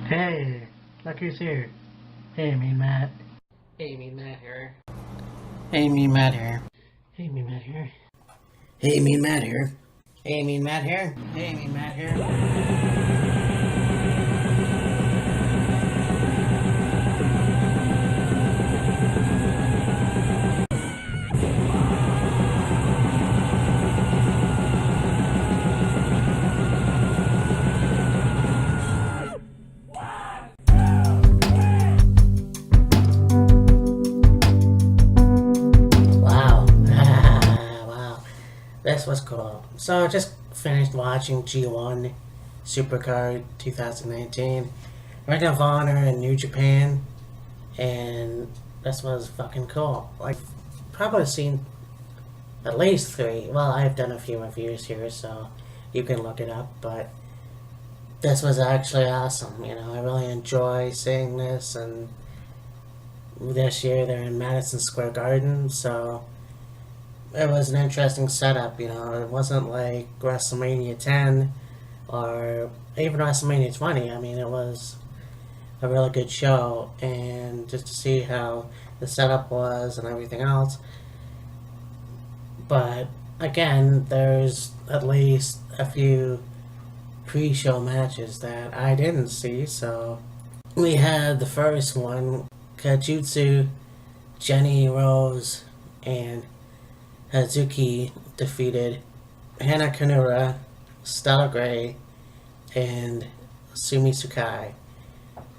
Hey, look who's here. Hey, Mean Matt. Hey, Mean Matt here. Hey, Mean Matt here. Hey, Mean Matt here. Hey, Mean Matt here. Hey, Mean Matt here. Hey, Mean Matt here. Wow. Wow. This was cool. So I just finished watching G1 Supercard 2019. Ring of Honor in New Japan. And this was fucking cool. Like, probably seen at least 3. Well, I've done a few reviews here, so you can look it up. But this was actually awesome. You know, I really enjoy seeing this. And this year they're in Madison Square Garden, so it was an interesting setup. You know, it wasn't like WrestleMania 10 or even WrestleMania 20. I mean, it was a really good show, and just to see how the setup was and everything else. But again, there's at least a few pre-show matches that I didn't see. So we had the first one, Kajutsu, Jenny Rose, and Hazuki defeated Hana Kanura, Stella Gray, and Sumi Sakai.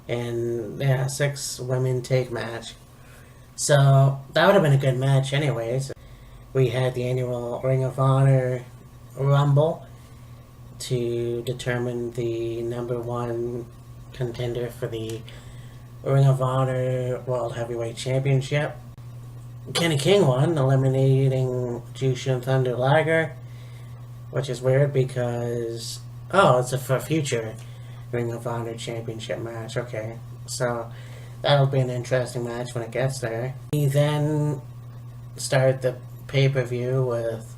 And yeah, 6 women take match. So that would have been a good match anyways. We had the annual Ring of Honor Rumble to determine the number 1 contender for the Ring of Honor World Heavyweight Championship. Kenny King won, eliminating Jushin Thunder Liger, which is weird because, oh, it's for a future Ring of Honor Championship match. Okay, so that'll be an interesting match when it gets there. We then start the pay-per-view with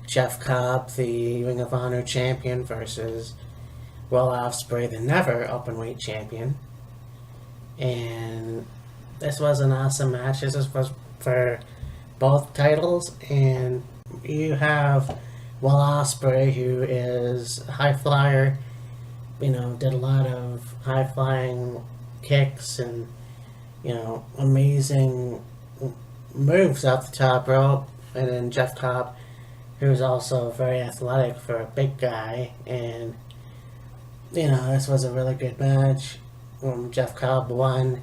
Jeff Cobb, the Ring of Honor champion, versus Will Ospreay, the never openweight champion. And this was an awesome match. This was for both titles, and you have Will Ospreay, who is a high flyer, you know, did a lot of high flying kicks and, you know, amazing moves off the top rope. And then Jeff Cobb, who's also very athletic for a big guy, and, you know, this was a really good match. Jeff Cobb won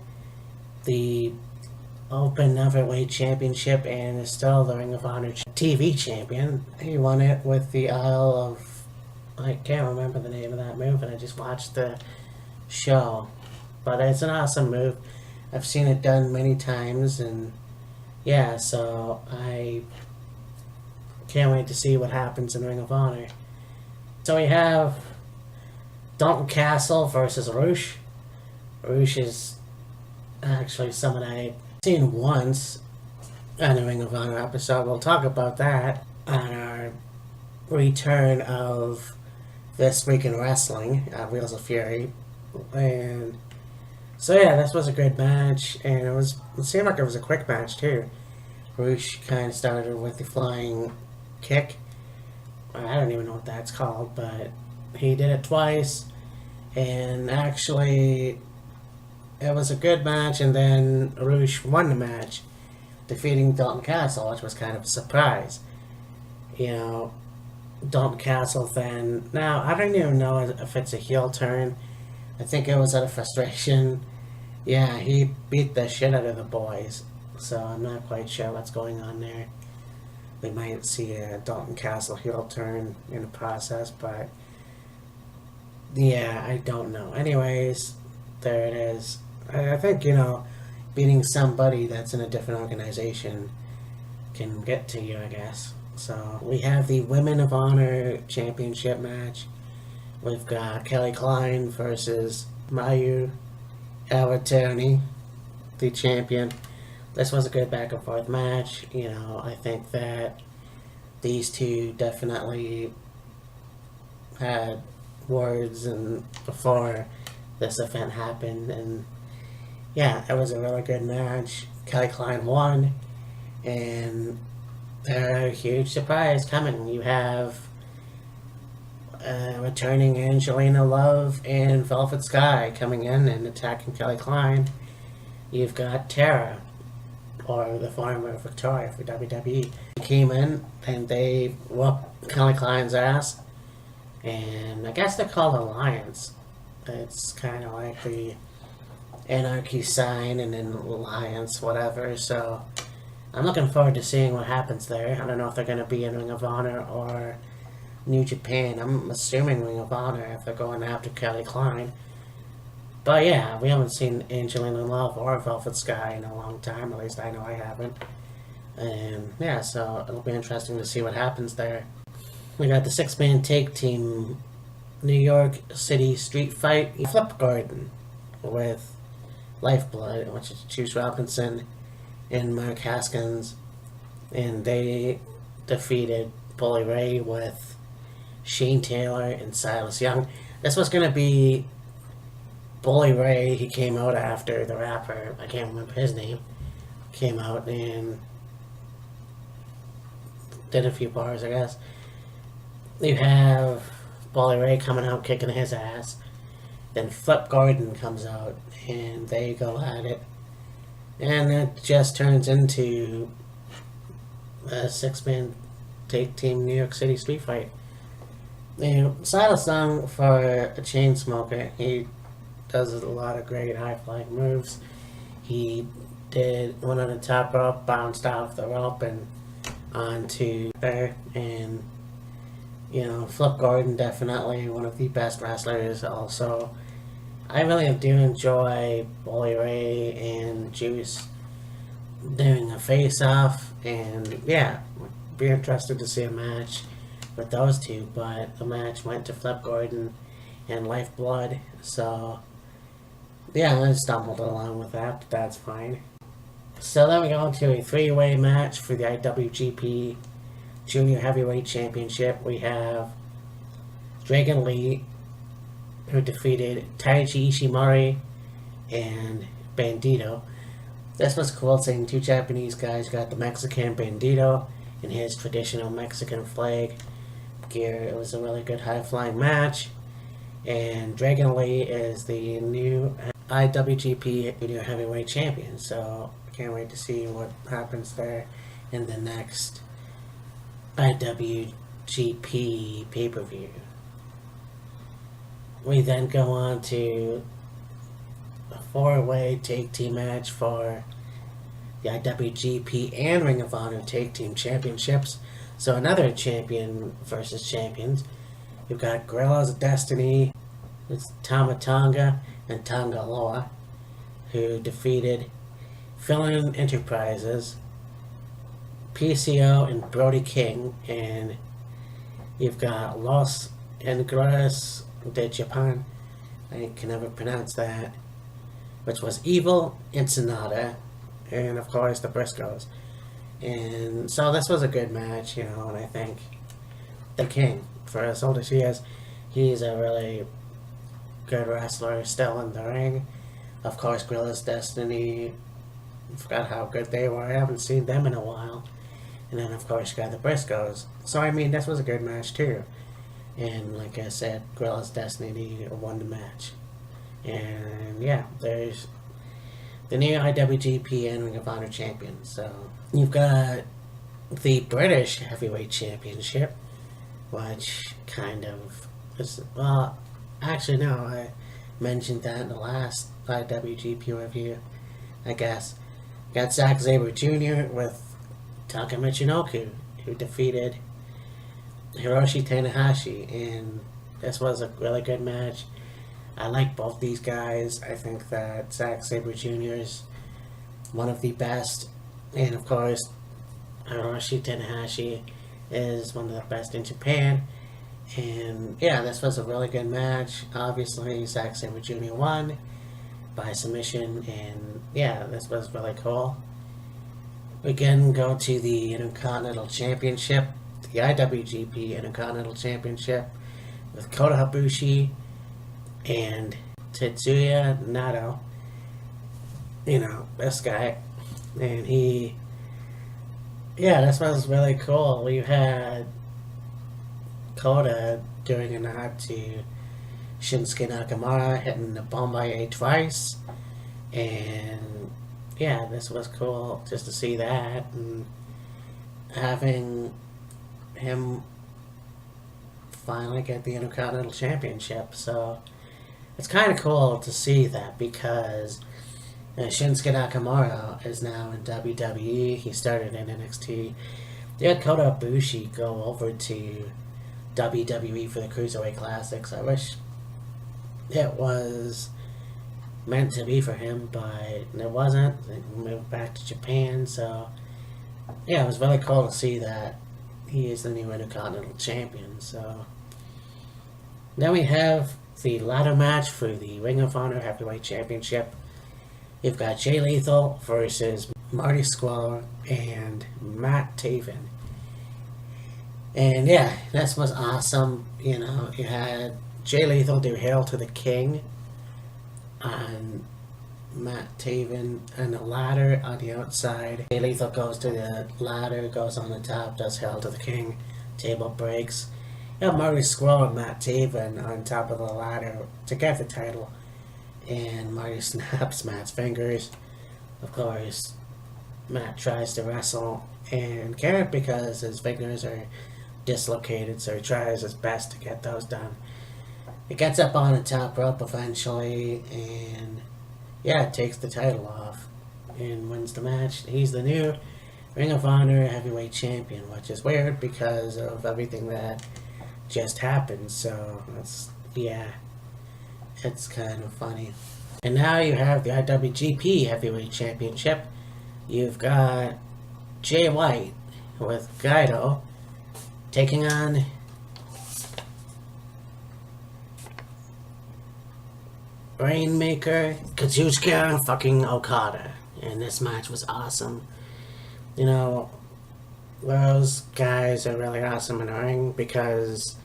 the Open Neverweight Championship and is still the Ring of Honor TV champion. He won it with the Isle of... I can't remember the name of that move, and I just watched the show. But it's an awesome move. I've seen it done many times, and yeah, so I can't wait to see what happens in Ring of Honor. So we have Dalton Castle versus Rush. Rush is actually someone I've seen once on a Ring of Honor episode. We'll talk about that on our return of This Week in Wrestling, Wheels of Fury. And so yeah, this was a good match, and it seemed like it was a quick match too. Rush kind of started with the flying kick. I don't even know what that's called, but he did it twice, and actually it was a good match, and then Rush won the match, defeating Dalton Castle, which was kind of a surprise. You know, Dalton Castle then, now I don't even know if it's a heel turn. I think it was out of frustration. Yeah, he beat the shit out of the boys, so I'm not quite sure what's going on there. We might see a Dalton Castle heel turn in the process, but yeah, I don't know. Anyways, there it is. I think, you know, beating somebody that's in a different organization can get to you, I guess. So we have the Women of Honor Championship match. We've got Kelly Klein versus Mayu Iwatani, the champion. This was a good back and forth match. You know, I think that these two definitely had words and before this event happened, and yeah, it was a really good match. Kelly Klein won, and a huge surprise coming. You have returning Angelina Love and Velvet Sky coming in and attacking Kelly Klein. You've got Tara, or the former Victoria for WWE, came in and they whooped Kelly Klein's ass. And I guess they're called Alliance. It's kind of like the Anarchy sign and then Alliance, whatever. So I'm looking forward to seeing what happens there. I don't know if they're going to be in Ring of Honor or New Japan. I'm assuming Ring of Honor if they're going after Kelly Klein. But yeah, we haven't seen Angelina Love or Velvet Sky in a long time. At least I know I haven't. And yeah, so it'll be interesting to see what happens there. We got the 6-man tag team New York City Street Fight Flip Garden with Lifeblood, which is Juice Robinson and Mark Haskins. And they defeated Bully Ray with Shane Taylor and Silas Young. This was going to be Bully Ray. He came out after the rapper, I can't remember his name, came out and did a few bars, I guess. You have Bully Ray coming out kicking his ass. Then Flip Gordon comes out and they go at it. And it just turns into a 6-man tag team New York City street fight. You know, Silas Young, for a chain smoker, he does a lot of great high flying moves. He did one on the top rope, bounced off the rope and onto there, and you know, Flip Gordon, definitely one of the best wrestlers. Also, I really do enjoy Bully Ray and Juice doing a face-off, and yeah, be interested to see a match with those two. But the match went to Flip Gordon and Lifeblood, so yeah, I stumbled along with that, but that's fine. So then we go into a 3-way match for the IWGP Junior Heavyweight Championship. We have Dragon Lee, who defeated Taiji Ishimori and Bandito. This was cool, seeing two Japanese guys. Got the Mexican Bandito in his traditional Mexican flag gear. It was a really good high-flying match. And Dragon Lee is the new IWGP Junior Heavyweight Champion, so I can't wait to see what happens there in the next IWGP pay-per-view. We then go on to a 4-way tag team match for the IWGP and Ring of Honor tag team championships. So another champion versus champions. We've got Gorillas of Destiny, it's Tama Tonga and Tonga Loa, who defeated Fill-In Enterprises, PCO and Brody King, and you've got Los Integros de Japan, I can never pronounce that, which was Evil, Ensenada, and of course the Briscoes. And so this was a good match, you know, and I think the King, for as old as he is, he's a really good wrestler still in the ring. Of course, Gorillas Destiny, I forgot how good they were. I haven't seen them in a while. And then, of course, you got the Briscoes. So, I mean, this was a good match, too. And, like I said, Gorillas Destiny won the match. And, yeah, there's the new IWGP and Ring of Honor champions. So, you've got the British Heavyweight Championship, which kind of is, well, actually, no, I mentioned that in the last IWGP review, I guess. Got Zack Sabre Jr. with Taka Michinoku, who defeated Hiroshi Tanahashi, and this was a really good match. I like both these guys. I think that Zack Sabre Jr. is one of the best, and of course, Hiroshi Tanahashi is one of the best in Japan. And yeah, this was a really good match. Obviously, Zack Sabre Jr. won by submission, and yeah, this was really cool. We can go to the Intercontinental Championship, the IWGP Intercontinental Championship, with Kota Ibushi and Tetsuya Nato. You know, this guy. And this was really cool. We had Kota doing a nod to Shinsuke Nakamura, hitting the Bombay twice. And yeah, this was cool just to see that. And having him finally get the Intercontinental Championship. So it's kind of cool to see that because Shinsuke Nakamura is now in WWE. He started in NXT. They had Kota Ibushi go over to WWE for the Cruiserweight Classics. I wish it was meant to be for him, but it wasn't. They moved back to Japan, so yeah, it was really cool to see that he is the new Intercontinental Champion. So then we have the ladder match for the Ring of Honor Heavyweight Championship. You've got Jay Lethal versus Marty Scurll and Matt Taven. And yeah, this was awesome. You know, you had Jay Lethal do Hail to the King on Matt Taven and the ladder on the outside. Jay Lethal goes to the ladder, goes on the top, does Hail to the King, table breaks. You have Marty Scurll and Matt Taven on top of the ladder to get the title. And Marty snaps Matt's fingers. Of course, Matt tries to wrestle and can't because his fingers are dislocated, so he tries his best to get those done. He gets up on the top rope eventually and yeah, takes the title off and wins the match. He's the new Ring of Honor Heavyweight Champion, which is weird because of everything that just happened. So it's kind of funny. And now you have the IWGP Heavyweight Championship. You've got Jay White with Gaito taking on Rainmaker, Kazuchika, fucking Okada. And this match was awesome. You know, those guys are really awesome in the ring because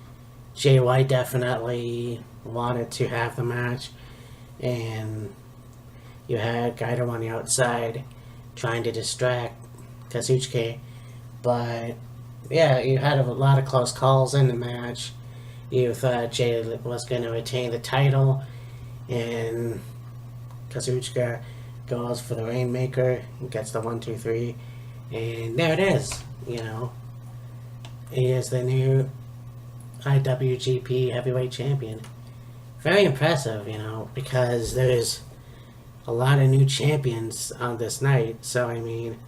Jay White definitely wanted to have the match. And you had Gaito on the outside trying to distract Kazuchika. But yeah, you had a lot of close calls in the match. You thought Jay was going to retain the title, and Kazuchika goes for the Rainmaker and gets the 1, 2, 3, and there it is. You know, he is the new IWGP Heavyweight Champion. Very impressive, you know, because there's a lot of new champions on this night. So I mean,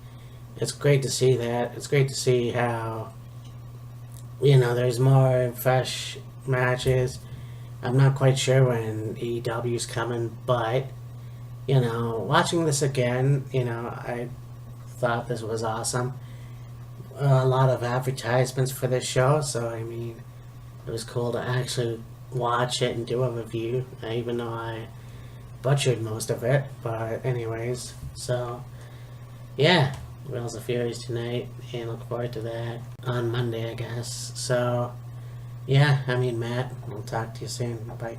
it's great to see that. It's great to see how, you know, there's more fresh matches. I'm not quite sure when AEW's coming, but, you know, watching this again, you know, I thought this was awesome. A lot of advertisements for this show, so I mean, it was cool to actually watch it and do a review, even though I butchered most of it. But anyways, so yeah, Wheels of Fury tonight, and look forward to that on Monday, I guess. So yeah, I mean, Matt, we'll talk to you soon. Bye.